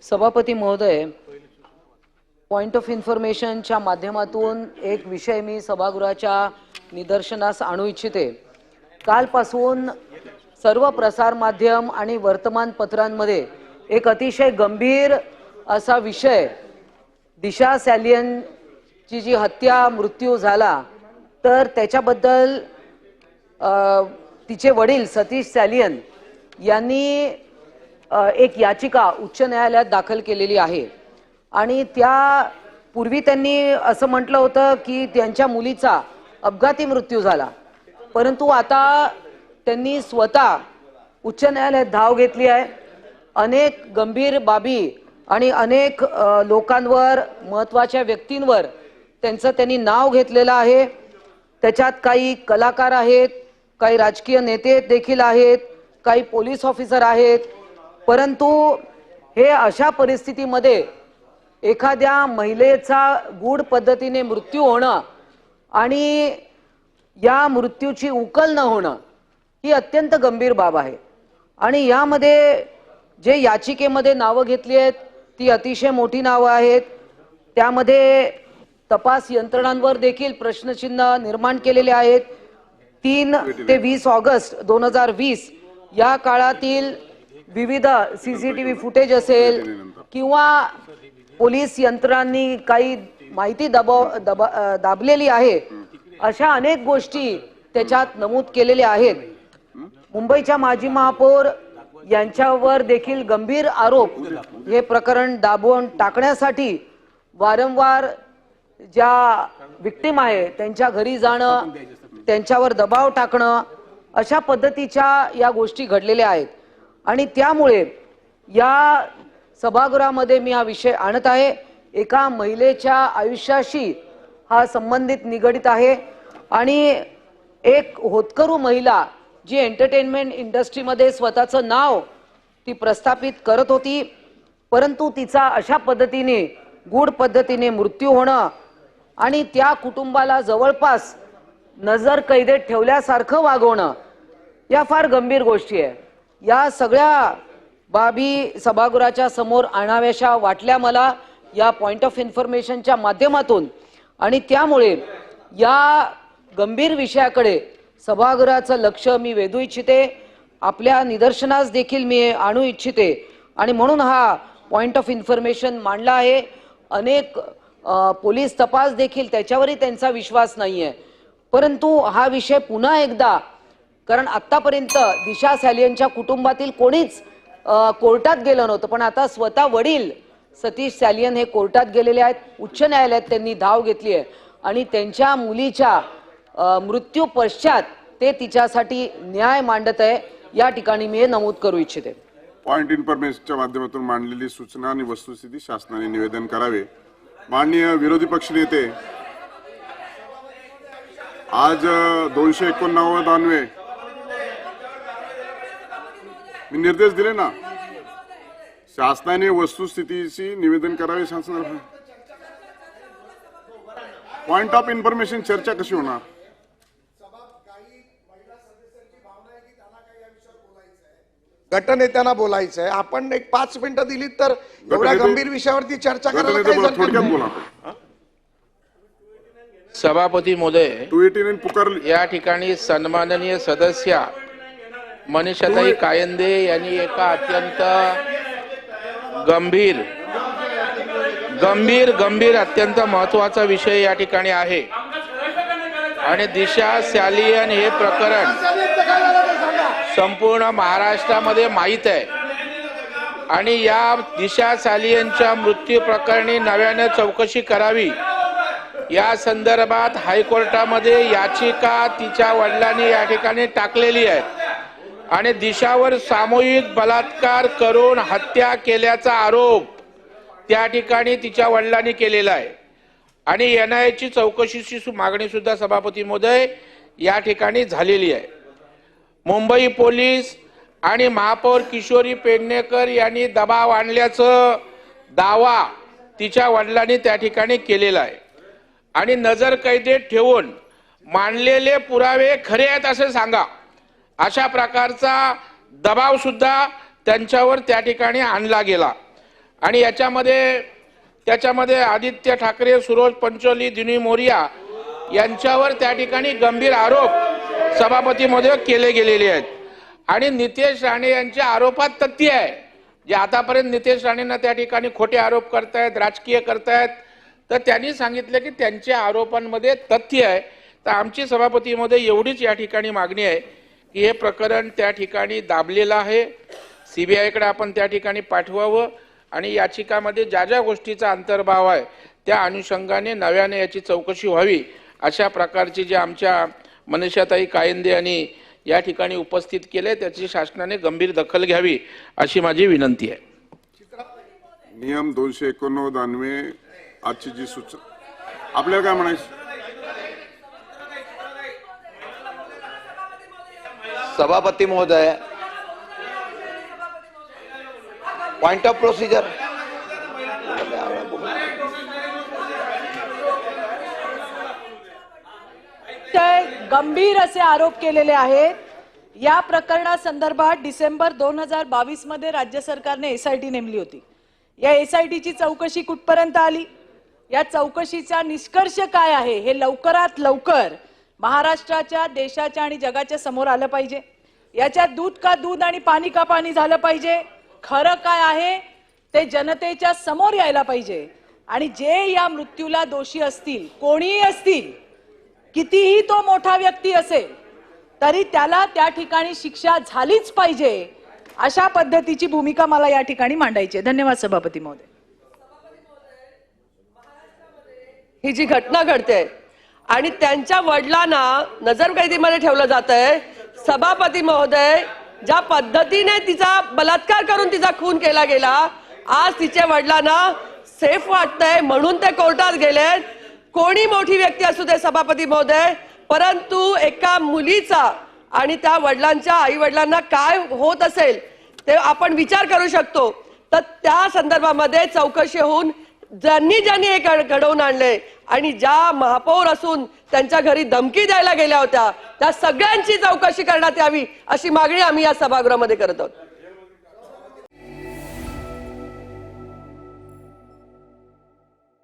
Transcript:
सभापती महोदय, point of इन्फॉर्मेशनच्या माध्यमातून एक विषय मी सभागृहाच्या निदर्शनास आणू इच्छिते। कालपासून सर्व प्रसार माध्यम आणि वर्तमानपत्रांमध्ये एक अतिशय गंभीर असा विषय, दिशा सॅलियनची जी हत्या मृत्यू झाला तर त्याच्याबद्दल तिचे वडील सतीश सॅलियन यांनी एक याचिका उच्च न्यायालयात दाखल केलेली आहे। आणि त्या पूर्वी त्यांनी असं म्हटलं होतं की त्यांच्या मुलीचा अपघाती मृत्यू झाला, परंतु आता त्यांनी स्वतः उच्च न्यायालयात धाव घेतली आहे। अनेक गंभीर बाबी आणि अनेक लोकांवर, महत्त्वाच्या व्यक्तींवर त्यांनी नाव घेतलेलं आहे। त्याच्यात काही कलाकार आहेत, काही राजकीय नेते देखील आहेत, काही पोलीस ऑफिसर आहेत। परंतु हे अशा परिस्थितीमध्ये एखाद्या महिलेचा गूढ पद्धतीने मृत्यू होणं आणि या मृत्यूची उकल न होणं ही अत्यंत गंभीर बाब आहे। आणि यामध्ये जे याचिकेमध्ये नावं घेतली आहेत ती अतिशय मोठी नावं आहेत। त्यामध्ये तपास यंत्रणांवर देखील प्रश्नचिन्ह निर्माण केलेले आहेत। 3 ते 20 ऑगस्ट 2020 या काळातील विविध सीसीटीव्ही फुटेज असेल किंवा पोलीस यंत्रणांनी काही माहिती दाबलेली आहे, अशा अनेक गोष्टी त्याच्यात नमूद केलेल्या आहेत। मुंबईच्या माजी महापौर यांच्यावर देखील गंभीर आरोप, हे प्रकरण दाबून टाकण्यासाठी वारंवार ज्या विक्टिम आहे त्यांच्या घरी जाणं, त्यांच्यावर दबाव टाकणं, अशा पद्धतीच्या या गोष्टी घडलेल्या आहेत। आणि त्यामुळे या सभागृहामध्ये मी हा विषय आणत आहे। एका महिलेच्या आयुष्याशी हा संबंधित निगडित आहे आणि एक होतकरू महिला जी एंटरटेनमेंट इंडस्ट्रीमध्ये स्वतःचं नाव ती प्रस्थापित करत होती, परंतु तिचा अशा पद्धतीने गूढ पद्धतीने मृत्यू होणं आणि त्या कुटुंबाला जवळपास नजर कैदेत ठेवल्यासारखं वागवणं, या फार गंभीर गोष्टी आहे। या सगळ्या बाबी सभागृहाच्या समोर आणाव्याशा वाटल्या मला या पॉइंट ऑफ इन्फॉर्मेशनच्या माध्यमातून। आणि त्यामुळे या गंभीर विषयाकडे सभागृहाचं लक्ष मी वेधू इच्छिते, आपल्या निदर्शनास देखील मी आणू इच्छिते आणि म्हणून हा पॉइंट ऑफ इन्फॉर्मेशन मांडला आहे। अनेक पोलीस तपास देखील त्याच्यावरही त्यांचा विश्वास नाही आहे, परंतु हा विषय पुन्हा एकदा, कारण आतापर्यंत दिशा सॅलियनच्या कुटुंबातील कोणीच कोर्टात गेलं नव्हतं, पण आता स्वतः वडील सतीश सॅलियन हे कोर्टात गेलेले आहेत। उच्च न्यायालयात त्यांनी धाव घेतली आहे आणि त्यांच्या मुलीच्या मृत्यू पश्चात ते तिच्यासाठी न्याय मांडत आहे। या ठिकाणी मी हे नमूद करू इच्छिते। पॉइंट इन्फॉर्मेशनच्या माध्यमातून मांडलेली सूचना आणि वस्तुस्थिती शासनाने निवेदन करावे। माननीय विरोधी पक्षनेते, आज 289 मी निर्देश दिले ना, शासनाने वस्तुस्थितीची निवेदन करावे। शासनाने पॉइंट ऑफ इन्फॉर्मेशन चर्चा कशी होणार? गटनेत्यांना बोलायचं आहे, आपण एक 5 मिनिटं दिली तर एवढ्या गंभीर विषयावरती चर्चा करायला काय थोडक्यात बोला। सभापती महोदय, 289 पुकारली। या ठिकाणी सन्माननीय सदस्य मनीषाताई कायंदे यांनी एका अत्यंत गंभीर अत्यंत महत्त्वाचा विषय या ठिकाणी आहे। आणि दिशा सॅलियन हे प्रकरण संपूर्ण महाराष्ट्रामध्ये माहीत आहे आणि या दिशा सॅलियनच्या मृत्यू प्रकरणी नव्याने चौकशी करावी या संदर्भात हायकोर्टामध्ये याचिका तिच्या वडिलांनी या ठिकाणी टाकलेली आहे। आणि दिशावर सामूहिक बलात्कार करून हत्या केल्याचा आरोप त्या ठिकाणी तिच्या वडिलांनी केलेला आहे। आणि एनआयएची चौकशीची मागणी सुद्धा सभापती महोदय या ठिकाणी झालेली आहे। मुंबई पोलीस आणि महापौर किशोरी पेडणेकर यांनी दबाव आणल्याचा दावा तिच्या वडिलांनी त्या ठिकाणी केलेला आहे। आणि नजर कैदेत ठेवून मांडलेले पुरावे खरे आहेत असे सांगा, अशा प्रकारचा दबाव सुद्धा त्यांच्यावर त्या ठिकाणी आणला गेला। आणि त्याच्यामध्ये आदित्य ठाकरे, सूरज पंचोली, दिनी मोरिया यांच्यावर त्या ठिकाणी गंभीर आरोप सभापती महोदय केले गेलेले आहेत. आणि नितेश राणे यांच्या आरोपात तथ्य आहे. जे आतापर्यंत नितेश राणेंना त्या ठिकाणी खोटे आरोप करतायत, राजकीय करतायत, तर त्यांनी सांगितलं की त्यांच्या आरोपांमध्ये तथ्य आहे. तर आमची सभापती महोदय एवढीच या ठिकाणी मागणी आहे की हे प्रकरण त्या ठिकाणी दाबलेलं आहे, सीबीआयकडे आपण त्या ठिकाणी पाठवावं आणि याचिकामध्ये ज्या ज्या गोष्टीचा अंतर्भाव आहे त्या अनुषंगाने नव्याने याची चौकशी व्हावी, अशा प्रकारची जे आमच्या मनीषाताई कायंदे यांनी या ठिकाणी उपस्थित केले त्याची शासनाने गंभीर दखल घ्यावी अशी माझी विनंती आहे. नियम 289 अन्वये आजची जी सूचना आपल्याला काय म्हणायचं? सभापती महोदय, पॉइंट ऑफ प्रोसिजर. गंभीर असे आरोप केलेले आहेत. या प्रकरणासंदर्भात डिसेंबर 2022 मध्ये राज्य सरकारने एसआयटी नेमली होती. या एसआयटीची चौकशी कुठपर्यंत आली? या चौकशीचा निष्कर्ष काय आहे हे लवकरात लवकर महाराष्ट्राच्या, देशाच्या आणि जगाच्या समोर आलं पाहिजे. याच्यात दूध का दूध आणि पाणी का पाणी झालं पाहिजे. खरं काय आहे ते जनतेच्या समोर यायला पाहिजे. आणि जे या मृत्यूला दोषी असतील, कोणीही असतील, कितीही तो मोठा व्यक्ती असेल, तरी त्याला त्या ठिकाणी शिक्षा झालीच पाहिजे. अशा पद्धतीची भूमिका मला या ठिकाणी मांडायची आहे. धन्यवाद सभापती महोदय. ही जी घटना घडते आणि त्यांच्या वडिलांना नजरकैदीमध्ये ठेवलं जात आहे. सभापती महोदय, ज्या पद्धतीने तिचा बलात्कार करून तिचा खून केला गेला, आज तिच्या वडिलांना सेफ वाटतंय म्हणून ते कोर्टात गेले. कोणी मोठी व्यक्ती असू दे सभापती महोदय, परंतु एका मुलीचा आणि त्या वडिलांच्या आई वडिलांना काय होत असेल ते आपण विचार करू शकतो. तर त्या संदर्भामध्ये चौकशी होऊन ज्यांनी हे घडवून आणले आणि ज्या महापौर असून त्यांच्या घरी धमकी द्यायला गेल्या होत्या त्या सगळ्यांची चौकशी करण्यात यावी अशी मागणी आम्ही या सभागृहामध्ये करत आहोत.